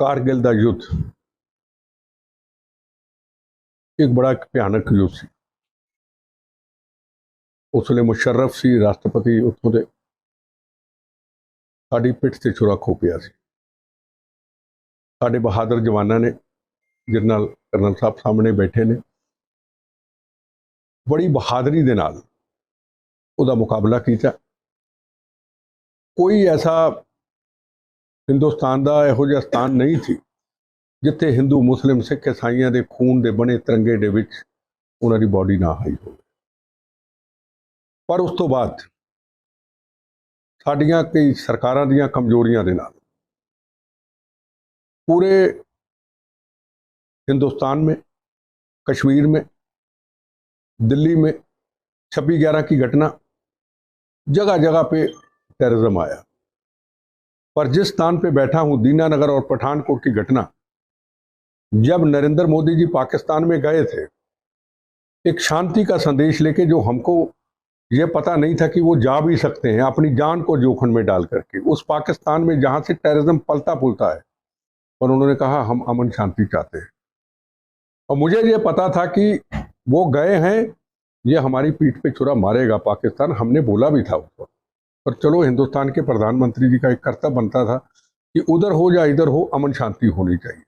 कारगिल दा युद्ध एक बड़ा भयानक युद्ध सी। उसले मुशर्रफ सी राष्ट्रपति उत्थों दे, साडी पिठ ते छुरा खो पिया सी। साडे बहादुर जवानों ने जनरल कर्नल साहब सामने बैठे ने बड़ी बहादुरी दे नाल उहदा मुकाबला किया। कोई ऐसा हिंदुस्तान का इहो जिहा स्थान नहीं थी जिथे हिंदू मुस्लिम सिख ईसाइयों के खून के बने तिरंगे दे विच उन्हां दी बॉडी ना आई हो। पर उस तो बाद साडियां कई सरकारां दीयां कमजोरियां दे नाल पूरे हिंदुस्तान में, कश्मीर में, दिल्ली में 26/11 की घटना, जगह जगह पे टेररिज्म आया। पर जिस स्थान पे बैठा हूं, दीनानगर और पठानकोट की घटना, जब नरेंद्र मोदी जी पाकिस्तान में गए थे एक शांति का संदेश लेके, जो हमको ये पता नहीं था कि वो जा भी सकते हैं अपनी जान को जोखिम में डाल करके, उस पाकिस्तान में जहां से टेररिज्म पलता पुलता है, और उन्होंने कहा हम अमन शांति चाहते हैं। और मुझे ये पता था कि वो गए हैं, ये हमारी पीठ पे छुरा मारेगा पाकिस्तान, हमने बोला भी था उसको। पर चलो, हिंदुस्तान के प्रधानमंत्री जी का एक कर्तव्य बनता था कि उधर हो या इधर हो, अमन शांति होनी चाहिए।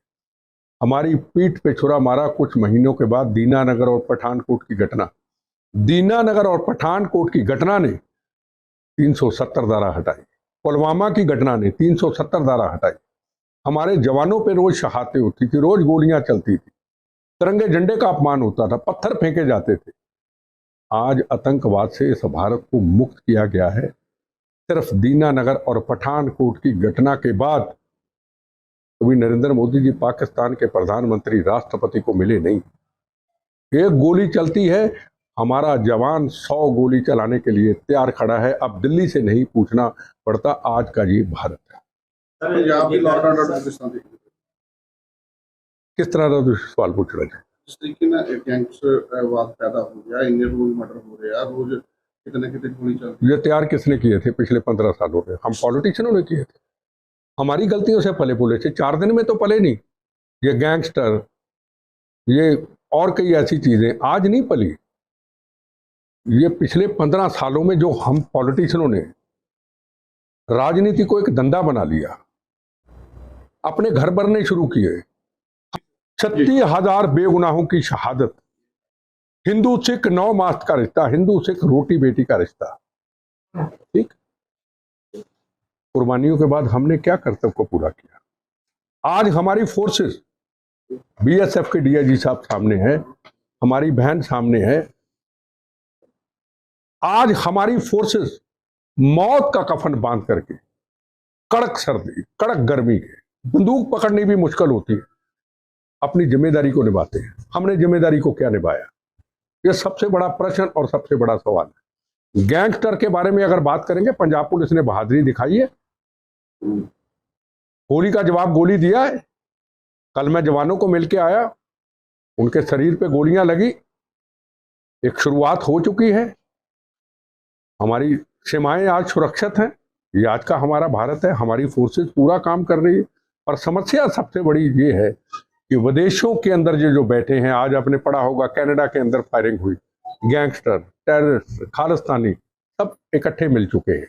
हमारी पीठ पे छुरा मारा। कुछ महीनों के बाद दीनानगर और पठानकोट की घटना, दीनानगर और पठानकोट की घटना ने 370 धारा हटाई। पुलवामा की घटना ने 370 धारा हटाई। हमारे जवानों पे रोज शहादतें होती थी, रोज गोलियां चलती थी, तिरंगे झंडे का अपमान होता था, पत्थर फेंके जाते थे। आज आतंकवाद से इस भारत को मुक्त किया गया है सिर्फ दीनानगर और पठानकोट की घटना के बाद। कभी नरेंद्र मोदी जी पाकिस्तान के प्रधानमंत्री राष्ट्रपति को मिले नहीं। एक गोली चलती है, हमारा जवान 100 गोली चलाने के लिए तैयार खड़ा है। अब दिल्ली से नहीं पूछना पड़ता, आज का ये भारत है। किस तरह का सवाल पूछ रहे थे? जिस तरीके ना गैंगस्टरवाद पैदा हो गया, इंडियन रोज मर्डर हो रहा है, रोज कितने कितने गोली चलती है। ये तैयार किसने किए थे पिछले 15 सालों में? हम पॉलिटिशियनों ने किए थे। हमारी गलतियों से पले पुले थे। 4 दिन में तो पले नहीं। ये गैंगस्टर, ये और कई ऐसी चीजें आज नहीं पली। ये पिछले 15 सालों में जो हम पॉलिटिशियनों ने राजनीति को एक धंधा बना लिया, अपने घर भरने शुरू किए। 36,000 बेगुनाहों की शहादत, हिंदू सिख 9 मास का रिश्ता, हिंदू सिख रोटी बेटी का रिश्ता। ठीक, कुर्बानियों के बाद हमने क्या कर्तव्य को पूरा किया? आज हमारी फोर्सेस, बीएसएफ के डीआईजी साहब सामने है, हमारी बहन सामने है। आज हमारी फोर्सेस मौत का कफन बांध करके, कड़क सर्दी, कड़क गर्मी के, बंदूक पकड़नी भी मुश्किल होती है, अपनी जिम्मेदारी को निभाते हैं। हमने जिम्मेदारी को क्या निभाया? यह सबसे बड़ा प्रश्न और सबसे बड़ा सवाल है। गैंगस्टर के बारे में अगर बात करेंगे, पंजाब पुलिस ने बहादुरी दिखाई है, गोली का जवाब गोली दिया है। कल मैं जवानों को मिलके आया, उनके शरीर पे गोलियां लगी, एक शुरुआत हो चुकी है। हमारी सीमाएं आज सुरक्षित हैं। ये आज का हमारा भारत है, हमारी फोर्सेस पूरा काम कर रही है। पर समस्या सबसे बड़ी ये है कि विदेशों के अंदर जो बैठे हैं, आज आपने पढ़ा होगा कनाडा के अंदर फायरिंग हुई, गैंगस्टर, टेररिस्ट, खालिस्तानी सब इकट्ठे मिल चुके हैं।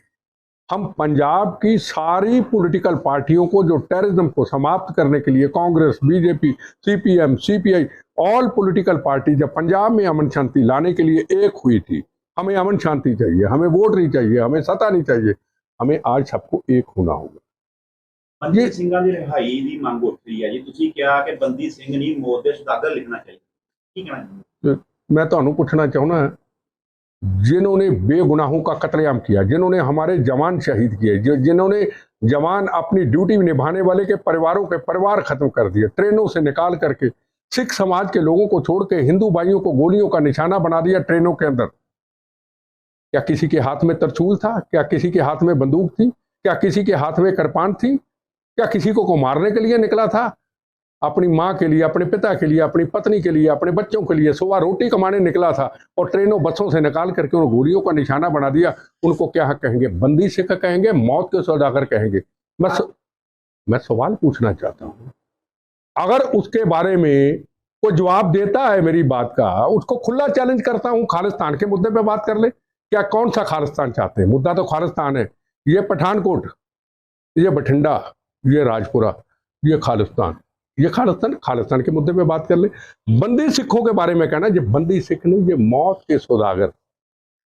हम पंजाब की सारी पॉलिटिकल पार्टियों को जो टेररिज्म को समाप्त करने के लिए, Congress, BJP, CPM, CPI, all political party जब पंजाब में अमन शांति लाने के लिए एक हुई थी, हमें अमन शांति चाहिए, हमें वोट नहीं चाहिए, हमें सत्ता नहीं चाहिए, हमें आज सबको एक होना होगा। बंदी ਸਿੰਘਾਂ ਦੀ रिहाई ਦੀ ਮੰਗ ਉੱਠ ਰਹੀ ਹੈ ਜੀ। ਤੁਸੀਂ ਕਿਹਾ ਕਿ ਬੰਦੀ ਸਿੰਘ ਨਹੀਂ, ਮੌਤ ਦੇ ਸਦਾਗਰ ਲਿਖਣਾ चाहिए, ਕੀ कहना? मैं ਤੁਹਾਨੂੰ पूछना चाहूँगा, जिन्होंने बेगुनाहों का कत्लेआम किया, जिन्होंने हमारे जवान शहीद किए, जिन्होंने जवान अपनी ड्यूटी निभाने वाले के परिवारों के परिवार खत्म कर दिए, ट्रेनों से निकाल करके सिख समाज के लोगों को छोड़ के हिंदू भाइयों को गोलियों का निशाना बना दिया ट्रेनों के अंदर। क्या किसी के हाथ में तरचूल था? क्या किसी के हाथ में बंदूक थी? क्या किसी के हाथ में कृपाण थी? क्या किसी को मारने के लिए निकला था? अपनी माँ के लिए, अपने पिता के लिए, अपनी पत्नी के लिए, अपने बच्चों के लिए सुबह रोटी कमाने निकला था और ट्रेनों बसों से निकाल करके उन गोलियों का निशाना बना दिया। उनको क्या कहेंगे? बंदी सिख कहेंगे? मौत के सौदागर कहेंगे? मैं सवाल पूछना चाहता हूँ, अगर उसके बारे में कोई जवाब देता है मेरी बात का, उसको खुला चैलेंज करता हूं, खालिस्तान के मुद्दे पे बात कर ले। क्या कौन सा खालिस्तान चाहते हैं? मुद्दा तो खालिस्तान है। ये पठानकोट, ये बठिंडा, ये राजपुरा, ये खालिस्तान, ये खालिस्तान, खालिस्तान के मुद्दे पे बात कर ले। बंदी सिखों के बारे में कहना, ये बंदी सिख नहीं, ये मौत के सौदागर।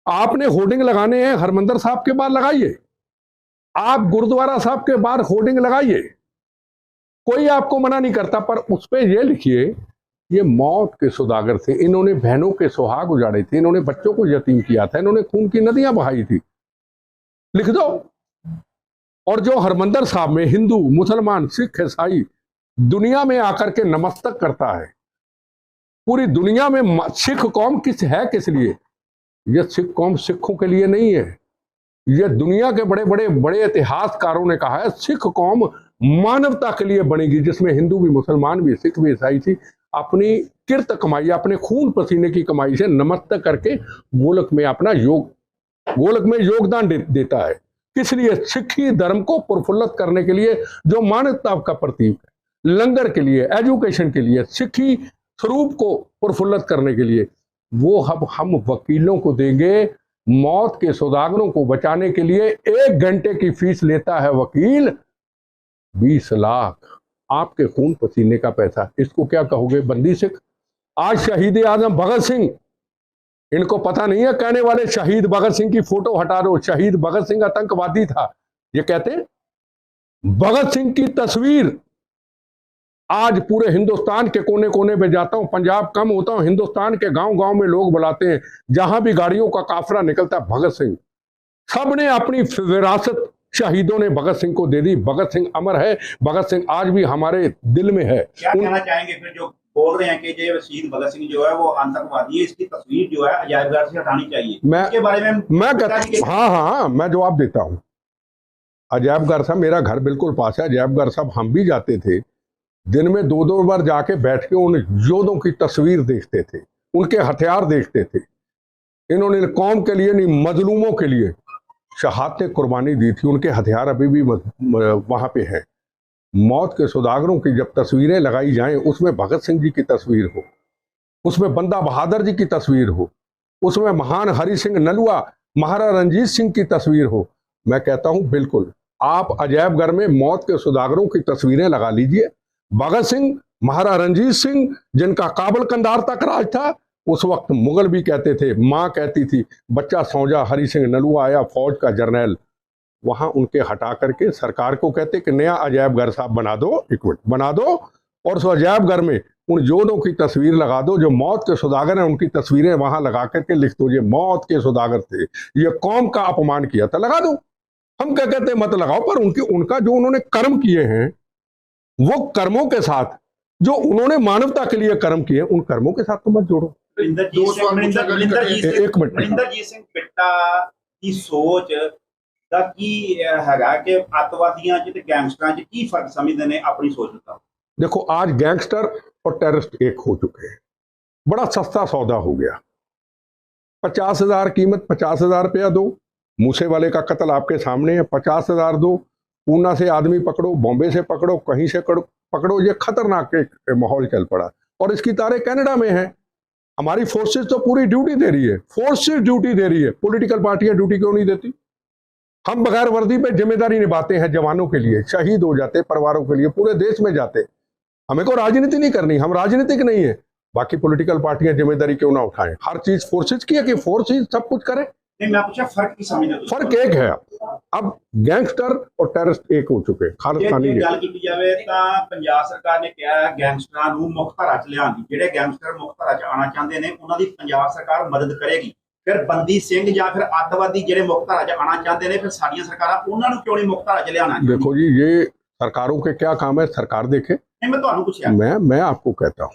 आपने होर्डिंग लगाने हैं हरमंदर साहब के बाहर, लगाइए। आप गुरुद्वारा साहब के बाहर होर्डिंग लगाइए, कोई आपको मना नहीं करता, पर उस पर यह लिखिए ये मौत के सौदागर थे, इन्होंने बहनों के सुहाग उजाड़े थे, इन्होंने बच्चों को यतीम किया था, इन्होंने खून की नदियां बहाई थी, लिख दो। और जो हरमंदर साहब में हिंदू, मुसलमान, सिख, ईसाई दुनिया में आकर के नमस्तक करता है, पूरी दुनिया में सिख कौम किस लिए? यह सिख कौम सिखों के लिए नहीं है। यह दुनिया के बड़े बड़े बड़े इतिहासकारों ने कहा है, सिख कौम मानवता के लिए बनेगी, जिसमें हिंदू भी, मुसलमान भी, सिख भी, ईसाई थी, अपनी किर्त कमाई, अपने खून पसीने की कमाई से नमस्तक करके गोलक में अपना गोलक में योगदान देता है। किस लिए? सिखी धर्म को प्रफुल्लित करने के लिए, जो मानवता का प्रतीक है, लंगर के लिए, एजुकेशन के लिए, सिखी स्वरूप को प्रफुल्लित करने के लिए। वो हम वकीलों को देंगे। मौत के सौदागरों को बचाने के लिए 1 घंटे की फीस लेता है वकील, 20 लाख, आपके खून पसीने का पैसा। इसको क्या कहोगे? बंदी सिख। आज शहीद आजम भगत सिंह, इनको पता नहीं है, कहने वाले शहीद भगत सिंह की फोटो हटा दो, शहीद भगत सिंह आतंकवादी था, ये कहते हैं। भगत सिंह की तस्वीर आज पूरे हिंदुस्तान के कोने कोने पे जाता हूं, पंजाब कम होता हूं, हिंदुस्तान के गांव गांव में लोग बुलाते हैं, जहां भी गाड़ियों का काफिला निकलता है, भगत सिंह। सबने अपनी विरासत शहीदों ने भगत सिंह को दे दी। भगत सिंह अमर है, भगत सिंह आज भी हमारे दिल में है। क्या कहना चाहेंगे फिर जो बोल रहे हैं कि जो शहीद भगत सिंह जो है वो आतंकवादी है, इसकी तस्वीर जो है अजायब घर से हटानी चाहिए? इसके बारे में मैं कहता हाँ, मैं जवाब देता हूँ। अजायब घर साहब मेरा घर बिल्कुल पास है। अजायब घर साहब हम भी जाते थे, दिन में 2-2 बार जाके बैठ के उन योद्धों की तस्वीर देखते थे, उनके हथियार देखते थे। इन्होंने कौम के लिए नहीं, मजलूमों के लिए शहादतें कुर्बानी दी थी, उनके हथियार अभी भी वहां पे हैं। मौत के सौदागरों की जब तस्वीरें लगाई जाएं, उसमें भगत सिंह जी की तस्वीर हो, उसमें बंदा बहादुर जी की तस्वीर हो, उसमें महान हरि सिंह नलुआ, महाराजा रंजीत सिंह की तस्वीर हो, मैं कहता हूं बिल्कुल आप अजायब घर में मौत के सौदागरों की तस्वीरें लगा लीजिए। भगत सिंह, महाराजा रंजीत सिंह, जिनका काबुल कंधार तक राज था, उस वक्त मुगल भी कहते थे, माँ कहती थी बच्चा सौ जा, हरि सिंह नलुआ आया फौज का जर्नैल। वहां उनके हटा करके सरकार को कहते कि नया अजायब घर साहब बना दो, इक्विट बना दो, और उस अजायब घर में उन योद्धों की तस्वीर लगा दो, जो मौत के सौदागर हैं, उनकी तस्वीरें वहां लगा करके लिख दो ये मौत के सौदागर थे, ये कौम का अपमान किया था, लगा दो। हम क्या कहते हैं मत लगाओ, पर उनका जो उन्होंने कर्म किए हैं, वो कर्मों के साथ जो उन्होंने मानवता के लिए कर्म किए, उन कर्मों के साथ तो मत जोड़ो। एक मिनट, मनिंदरजीत सिंह बिट्टा की सोच ਦਾ ਕੀ ਹੈਗਾ कि ਅੱਤਵਾਦੀਆਂ ਚ ਤੇ ਗੈਂਗਸਟਰਾਂ ਚ ਕੀ फर्क समझते हैं अपनी सोच का? देखो आज गैंगस्टर और टेररिस्ट एक हो चुके हैं, बड़ा सस्ता सौदा हो गया। 50,000 कीमत, 50,000 रुपया दो, मूसे वाले का कत्ल आपके सामने है, 50,000 दो, पूना से आदमी पकड़ो, बॉम्बे से पकड़ो, कहीं से पकड़ो, ये खतरनाक एक माहौल चल पड़ा। और इसकी तारे कनाडा में है। हमारी फोर्सेस तो पूरी ड्यूटी दे रही है, फोर्सेस ड्यूटी दे रही है, पॉलिटिकल पार्टियां ड्यूटी क्यों नहीं देती? हम बगैर वर्दी पे जिम्मेदारी निभाते हैं, जवानों के लिए शहीद हो जाते, परिवारों के लिए पूरे देश में जाते। हमें को राजनीति नहीं करनी, हम राजनीतिक नहीं है। बाकी पॉलिटिकल पार्टियां जिम्मेदारी क्यों ना उठाएं? हर चीज फोर्सेस की है कि फोर्सेस सब कुछ करे। नहीं, मैं पूछा फर्क की समझ। फर्क एक है, अब गैंगस्टर और टेररिस्ट एक हो चुके, खालिस्तानी ਜੇ ਗੱਲ ਕੀਤੀ ਜਾਵੇ ਤਾਂ ਪੰਜਾਬ ਸਰਕਾਰ ਨੇ ਕਿਹਾ ਗੈਂਗਸਟਰਾਂ ਨੂੰ ਮੁੱਖ ਧਾਰਾ 'ਚ ਲਿਆਉਣ ਦੀ। ਜਿਹੜੇ ਗੈਂਗਸਟਰ ਮੁੱਖ ਧਾਰਾ 'ਚ ਆਉਣਾ ਚਾਹੁੰਦੇ ਨੇ ਉਹਨਾਂ ਦੀ ਪੰਜਾਬ ਸਰਕਾਰ ਮਦਦ ਕਰੇਗੀ। ਫਿਰ ਬੰਦੀ ਸਿੰਘ ਜਾਂ ਫਿਰ ਅੱਤਵਾਦੀ ਜਿਹੜੇ ਮੁੱਖ ਧਾਰਾ 'ਚ ਆਉਣਾ ਚਾਹੁੰਦੇ ਨੇ, ਫਿਰ ਸਾਡੀਆਂ ਸਰਕਾਰਾਂ ਉਹਨਾਂ ਨੂੰ ਕਿਉਂ ਨਹੀਂ ਮੁੱਖ ਧਾਰਾ 'ਚ ਲਿਆਉਣਾ? देखो जी, ये सरकारों के क्या काम है, सरकार देखे। नहीं, मैं ਤੁਹਾਨੂੰ ਪੁੱਛਿਆ। मैं आपको कहता हूँ,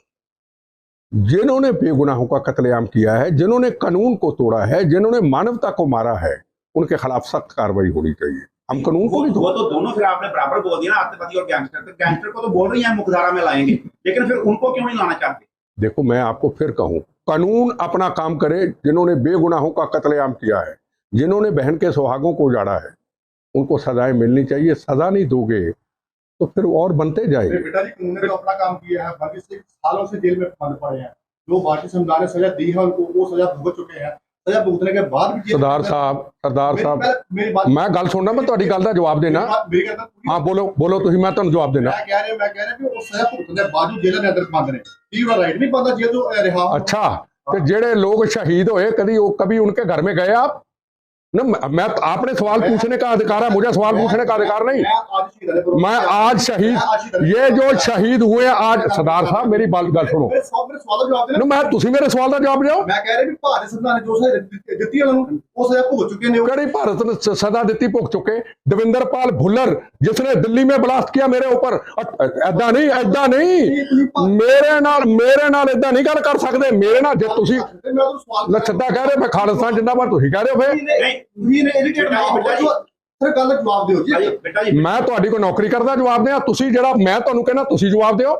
जिन्होंने बेगुनाहों का कत्लेआम किया है, जिन्होंने कानून को तोड़ा है, जिन्होंने मानवता को मारा है, उनके खिलाफ सख्त कार्रवाई होनी चाहिए। हम कानून को नहीं, वो तो दोनों फिर आपने बराबर बोल दिया ना, आतंकवादी और गैंगस्टर। तो गैंगस्टर को तो बोल रही है मुख्यधारा में लाएंगे, लेकिन फिर उनको क्यों नहीं लाना चाहते? देखो मैं आपको फिर कहूं, कानून अपना काम करे। जिन्होंने बेगुनाहों का कत्लेआम किया है, जिन्होंने बहन के सुहागों को उजाड़ा है, उनको सजाएं मिलनी चाहिए। सजा नहीं दोगे तो फिर और बनते जाएंगे। बेटा जी, कानून ने तो अपना काम किया है, बाकी सिख सालों से जेल में बंद पड़े हैं। जो भारतीय संविधान ने सजा दी है उनको, वो सजा भुगत चुके हैं। सजा भुगतने के बाद भी सरदार साहब मेरी बात, मैं गल सुनना, मैं तुहाडी गल दा जवाब देना। मेरी गल पूरी, हाँ बोलो तुसीं, मैं तुहानूं जवाब देना। मैं कह रहा कि वो सजा भुगतने के बावजूद जेल के अंदर बंद ने। ये वाला राइट नहीं बनता जेल तो रिहा हो। अच्छा, तो जेड़े लोग शहीद हुए कभी उनके घर में गए आप? न, मैं आपने सवाल पूछने का अधिकार है, मुझे सवाल पूछने का अधिकार नहीं। मैं आज शहीद, ये जो शहीद हुए आज, सरदार साहब मेरी गल सुनो, मेरे सवाल जवाब देना। मैं तुसीं मेरे सवाल का जवाब दिओ। मैं कह रहा भी भारत संविधान ने जो सजा ਦਿੱਤੀ है उन्होंने, वो सजा भुगत चुके हैं। कड़ी भारत ने सजा दी भुग चुके। दविंदर पाल भुल्लर जिसने दिल्ली में ब्लास्ट किया मेरे ऊपर, ऐदा नहीं मेरे नाल ऐदा नहीं गल कर सकते। मेरे नाल जे तुसीं सिद्धा कह रहे मैं खालिस्तान जिंदाबाद, तुसीं कह रहे हो फिर जवाब दिओ जी। बेटा जी, मैं तुहाडी कोई नौकरी करदा जवाब दें, तुसीं जिहड़ा मैं तुहानूं कहना तुसीं जवाब दिओ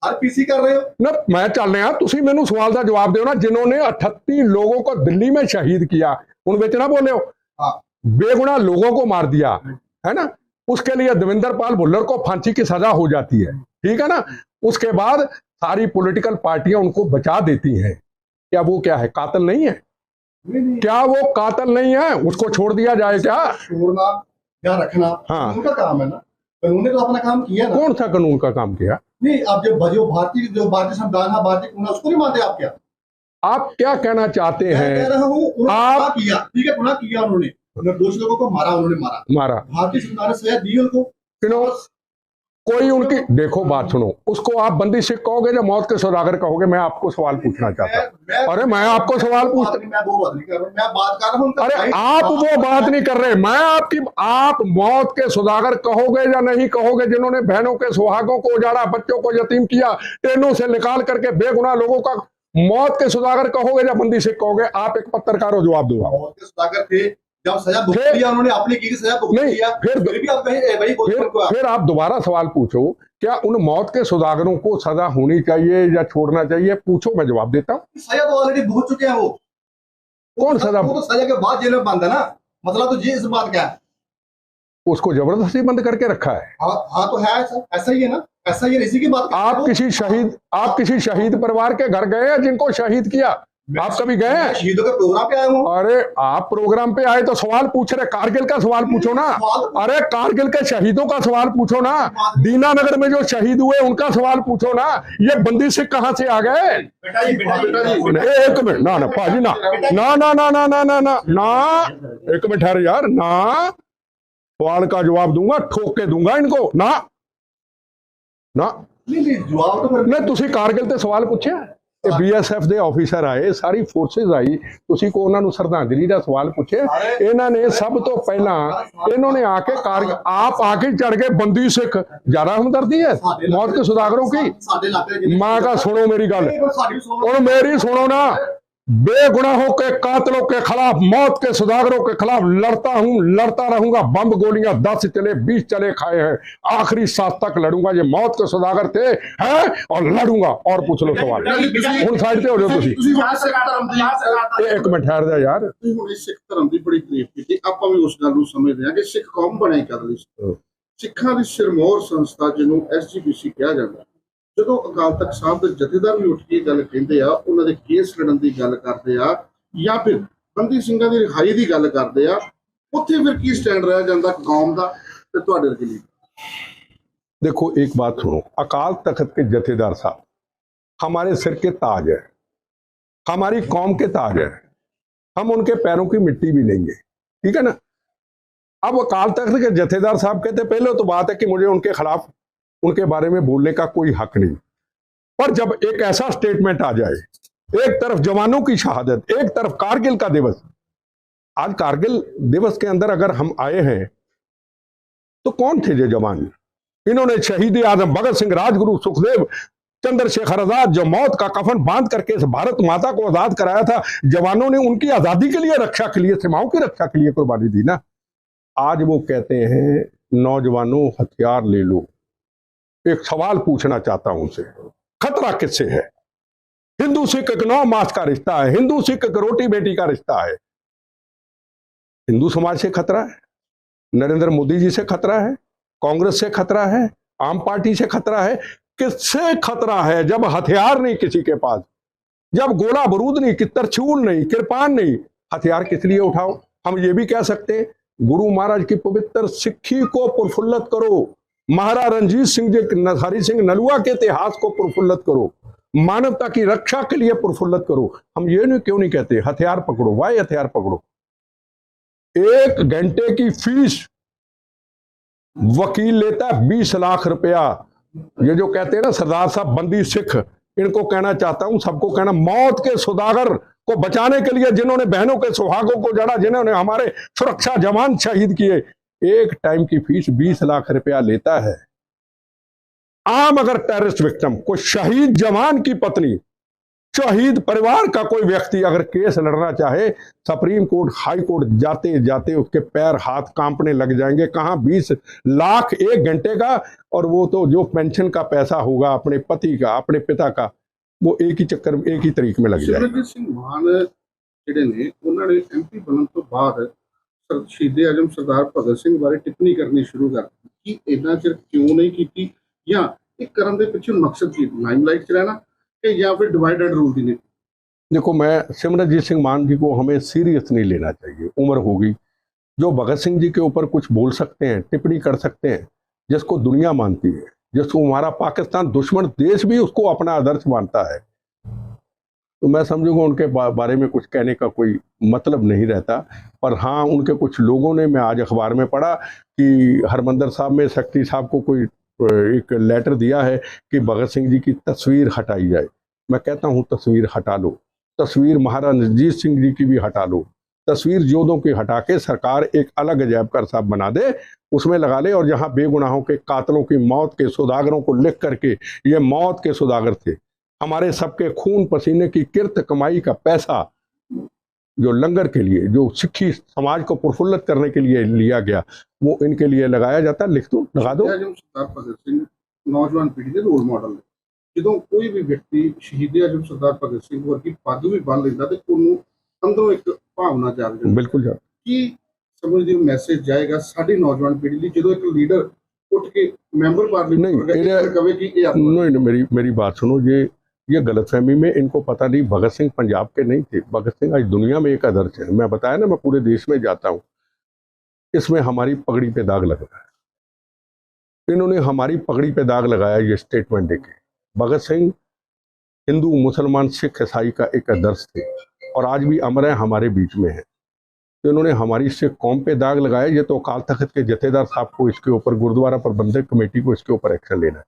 हर पीसी कर रहे हो ना। मैं चल रहा, तुसीं मैनूं सवाल का जवाब दिओ ना। जिन्होंने 38 लोगों को दिल्ली में शहीद किया, उन विच ना बोलियो, हाँ। बेगुनाह लोगों को मार दिया है ना, उसके लिए देवेंद्र पाल भुल्लर को फांसी की सजा हो जाती है, ठीक है ना। उसके बाद सारी पॉलिटिकल पार्टियां उनको बचा देती हैं। क्या वो क्या है, कातिल नहीं है? नहीं, क्या वो कातिल नहीं है? उसको छोड़ दिया जाए क्या? छोड़ना या रखना हाँ। उनका काम है ना। कानून ने तो अपना काम किया ना। कौन सा कानून का काम किया? नहीं, अब जो भारतीय संविधान है, भारतीय कानून, उसको नहीं मानते आप क्या? आप क्या कहना चाहते मैं हैं? कह रहा हूँ उन्होंने आप- गुनाह किया, ठीक है, गुनाह किया उन्होंने, निर्दोष लोगों को मारा, उन्होंने मारा। भारतीय संविधान ने सजा दी उनको। किनो कोई उनकी, देखो बात सुनो, उसको आप बंदी सिख कहोगे या मौत के सौदागर कहोगे? मैं आपको सवाल पूछना चाहता हूं। अरे मैं आपको सवाल पूछ, मैं वो बात नहीं कर रहा हूँ, मैं बात कर रहा हूँ। अरे आप वो बात नहीं कर रहे, मैं आपकी, आप मौत के सौदागर कहोगे या नहीं कहोगे? जिन्होंने बहनों के सुहागों को उजाड़ा, बच्चों को यतीम किया, ट्रेनों से निकाल करके बेगुनाह लोगों का, मौत के सौदागर कहोगे या बंदी सिख कहोगे? आप एक पत्रकार हो, जवाब दो। मौत के सौदागर थे, जब सजा भुगत लिया उन्होंने, अपनी की सजा भुगत नहीं, लिया, फिर भी आप वही फिर आप दोबारा सवाल पूछो, क्या उन मौत के सौदागरों को सजा होनी चाहिए या छोड़ना चाहिए? पूछो, मैं जवाब देता हूं। सजा तो ऑलरेडी भुगत चुके हैं वो। कौन सजा? वो तो सजा के बाद जेल में बंद है ना। मतलब तो ये इस बात क्या है? उसको जबरदस्ती बंद करके रखा है। हाँ तो है ऐसा ही है ना, ऐसा ही है, इसी की बात कर रहे आप हो। किसी शहीद परिवार के घर गए हैं जिनको शहीद किया? आप कभी गए हैं? शहीदों के प्रोग्राम पे आया हूँ। अरे आप प्रोग्राम पे आए तो सवाल पूछ रहे, कारगिल का सवाल पूछो ना। अरे कारगिल के शहीदों का सवाल पूछो ना। दीनानगर में जो शहीद हुए उनका सवाल पूछो ना। ये बंदी सिख कहां से आ गए? बेटा जी, एक मिनट, ना पाजी ना ना ना ना ना ना ना ना ना, एक मिनट ठहर यार, ना सवाल का जवाब दूंगा, ठोक के दूंगा इनको। ना ना नहीं, जवाब तो नहीं, तुसी कारगिल ते सवाल पूछे? BSF ਦੇ ਆਫੀਸਰ ਆਏ, ਸਾਰੀ ਫੋਰਸਿਸ ਆਈ, ਤੁਸੀਂ ਕੋ ਉਹਨਾਂ ਨੂੰ ਸ਼ਰਧਾਂਜਲੀ ਦਾ ਸਵਾਲ ਪੁੱਛੇ? ਇਹਨਾਂ ਨੇ ਸਭ ਤੋਂ ਪਹਿਲਾਂ ਇਹਨਾਂ ਨੇ ਆके आप आके चढ़ गए बंदी सिख, ज्यादा हमदर्दी है मौत के सौदागरों की? मैं कहा सुनो मेरी गल, और मेरी सुनो ना, बेगुनाहों के कातिलों के खिलाफ, मौत के सौदागरों के खिलाफ लड़ता हूं, लड़ता रहूंगा। बम गोलियां 10 चले, 20 चले खाए हैं, आखिरी सांस तक लड़ूंगा। ये मौत के सौदागर थे हैं, और लड़ूंगा। और पूछ लो सवाल, ਹੁਣ ਸਾਈਡ ਤੇ ਹੋ ਜਾਓ ਤੁਸੀਂ। ਇੱਕ ਮਿੰਟ ਠਹਿਰ ਜਾ ਯਾਰ। ਤੁਸੀਂ ਹੁਣ ਸਿੱਖ ਧਰਮ ਦੀ ਬੜੀ ਤਾਰੀਫ ਕੀਤੀ, ਆਪਾਂ ਵੀ ਉਸ ਗੱਲ ਨੂੰ ਸਮਝਦੇ ਹਾਂ ਕਿ ਸਿੱਖ ਕੌਮ ਬਣੇ ਕਦ ਲਈ ਸੀ। ਸਿੱਖਾਂ ਦੀ ਸਿਰਮੌਰ ਸੰਸਥਾ ਜਿਹਨੂੰ SGPC ਕਿਹਾ ਜਾਂਦਾ, ਜਦੋਂ ਅਕਾਲ ਤਖਤ ਸਾਹਿਬ ਦੇ ਜਥੇਦਾਰ ਵੀ ਉੱਠ ਕੇ ਗੱਲ ਕਹਿੰਦੇ ਆ, ਉਹਨਾਂ ਦੇ ਕੇਸ ਲੜਨ ਦੀ ਗੱਲ ਕਰਦੇ ਆ, ਜਾਂ ਫਿਰ ਬੰਦੀ ਸਿੰਘਾਂ ਦੀ ਰਿਹਾਈ ਦੀ ਗੱਲ ਕਰਦੇ ਆ, ਉੱਥੇ ਫਿਰ ਕੀ ਸਟੈਂਡ ਰਹਿ ਜਾਂਦਾ ਕੌਮ ਦਾ ਤੇ ਤੁਹਾਡੇ ਲਈ? देखो एक बात सुनो, अकाल तख्त के जथेदार साहब हमारे सिर के ताज है, हमारी कौम के ताज है, हम उनके पैरों की मिट्टी भी लेंगे, ठीक है ना। अब अकाल तख्त के जथेदार साहब कहते, पहले तो बात है कि मुझे उनके खिलाफ, उनके बारे में बोलने का कोई हक नहीं, पर जब एक ऐसा स्टेटमेंट आ जाए, एक तरफ जवानों की शहादत, एक तरफ कारगिल का दिवस, आज कारगिल दिवस के अंदर अगर हम आए हैं तो कौन थे ये जवान? इन्होंने शहीद आजम भगत सिंह, राजगुरु सुखदेव, चंद्रशेखर आजाद, जो मौत का कफन बांध करके इस भारत माता को आजाद कराया था, जवानों ने उनकी आजादी के लिए, रक्षा के लिए, सीमाओं की रक्षा के लिए कुर्बानी दी ना। आज वो कहते हैं नौजवानों हथियार ले लो। एक सवाल पूछना चाहता हूं उनसे, खतरा किससे है? हिंदू सिख एक 9 मास का रिश्ता है, हिंदू सिख एक रोटी बेटी का रिश्ता है। हिंदू समाज से खतरा है, नरेंद्र मोदी जी से खतरा है, कांग्रेस से खतरा है, आम पार्टी से खतरा है? किससे खतरा है जब हथियार नहीं किसी के पास, जब गोला बारूद नहीं, कि तरछूल नहीं, कृपान नहीं, हथियार किस लिए उठाओ? हम ये भी कह सकते हैं गुरु महाराज की पवित्र सिक्खी को प्रफुल्लित करो, महाराज रणजीत सिंह जी, हरि सिंह नलुआ के इतिहास को प्रफुल्लित करो, मानवता की रक्षा के लिए प्रफुल्लित करो। हम ये नहीं क्यों नहीं कहते हथियार पकड़ो? वाई हथियार पकड़ो? 1 घंटे की फीस वकील लेता है 20 लाख रुपया। ये जो कहते हैं ना सरदार साहब बंदी सिख, इनको कहना चाहता हूं, सबको कहना, मौत के सौदागर को बचाने के लिए जिन्होंने बहनों के सुहागों को जड़ा, जिन्होंने हमारे सुरक्षा जवान शहीद किए, एक टाइम की फीस 20 लाख रुपया लेता है। आम अगर टेररिस्ट विक्टिम, कोई शहीद जवान की पत्नी, शहीद परिवार का कोई व्यक्ति अगर केस लड़ना चाहे, सुप्रीम कोर्ट, हाई कोर्ट जाते जाते उसके पैर हाथ कांपने लग जाएंगे। कहां 20 लाख 1 घंटे का, और वो तो जो पेंशन का पैसा होगा अपने पति का, अपने पिता का, वो एक ही चक्कर में, एक ही तरीक में लग जाएगा। सिमरनजीत ਸਿੰਘ ਮਾਨ ਜਿਹੜੇ ਨੇ ਉਹਨਾਂ ਨੇ ਐਮਪੀ ਬਣਨ ਤੋਂ ਬਾਅਦ ਸ਼ਹੀਦ ਆਜ਼ਮ ਸਰਦਾਰ ਭਗਤ ਸਿੰਘ ਬਾਰੇ ਟਿੱਪਣੀ ਕਰਨੀ ਸ਼ੁਰੂ ਕਰ ਦਿੱਤੀ ਕਿ ਇੰਨਾ ਚਿਰ ਕਿਉਂ ਨਹੀਂ ਕੀਤੀ, ਜਾਂ ਇਹ ਕਰਨ ਦੇ ਪਿੱਛੇ ਮਕਸਦ ਕੀ, ਲਾਈਮਲਾਈਟ 'ਚ ਰਹਿਣਾ कि या फिर डिवाइड एंड रूल की नीति? देखो, मैं सिमरनजीत सिंह मान जी को हमें सीरियस नहीं लेना चाहिए। उम्र होगी, जो भगत सिंह जी के ऊपर कुछ बोल सकते हैं, टिप्पणी कर सकते हैं, जिसको दुनिया मानती है, जिसको हमारा पाकिस्तान दुश्मन देश भी उसको अपना आदर्श मानता है, तो मैं समझूंगा उनके बारे में कुछ कहने का कोई मतलब नहीं रहता। पर हाँ, उनके कुछ लोगों ने, मैं आज अखबार में पढ़ा कि हरमंदर साहब में सेक्रेटरी साहब को कोई एक लेटर दिया है कि भगत सिंह जी की तस्वीर हटाई जाए। मैं कहता हूँ तस्वीर हटा लो, तस्वीर महाराज रणजीत सिंह जी की भी हटा लो, तस्वीर जोधों की हटा के सरकार एक अलग अजैबघर साहब बना दे, उसमें लगा ले, और जहाँ बेगुनाहों के कातलों की मौत के सौदागरों को लिख करके, ये मौत के सौदागर थे, हमारे सबके खून पसीने की किरत कमाई का पैसा जो लंगर के लिए, जो सिक्खी समाज को प्रफुल्लित करने के लिए लिया गया, वो इनके लिए लगाया जाता। लिख दो, लगा दो। आजम सरदार भगत सिंह नौजवान पीढ़ी के रोल मॉडल ने, जो कोई भी व्यक्ति शहीद आजम सरदार भगत सिंह वर्गी पग भी बन लेंदा ते ਉਹਨੂੰ अंदरों एक भावना जाग जाती। बिल्कुल जाग। की समझਦੇ हो मैसेज जाएगा साडी नौजवान पीढ़ी ਲਈ ਜਦੋਂ एक लीडर उठ के मैंबर पार्लियामेंट कहे कि ये नहीं, मेरी बात सुनो, ये गलतफहमी में इनको पता नहीं, भगत सिंह पंजाब के नहीं थे, भगत सिंह आज दुनिया में एक आदर्श है। मैं बताया ना, मैं पूरे देश में जाता हूँ, इसमें हमारी पगड़ी पे दाग लग रहा है। इन्होंने हमारी पगड़ी पे दाग लगाया ये स्टेटमेंट देके। भगत सिंह हिंदू, मुसलमान, सिख, ईसाई का एक आदर्श थे और आज भी अमर है, हमारे बीच में है। तो इन्होंने हमारी सिख कौम पे दाग लगाया। ये तो अकाल तख्त के जथेदार साहब को इसके ऊपर, गुरुद्वारा प्रबंधक कमेटी को इसके ऊपर एक्शन लेना है।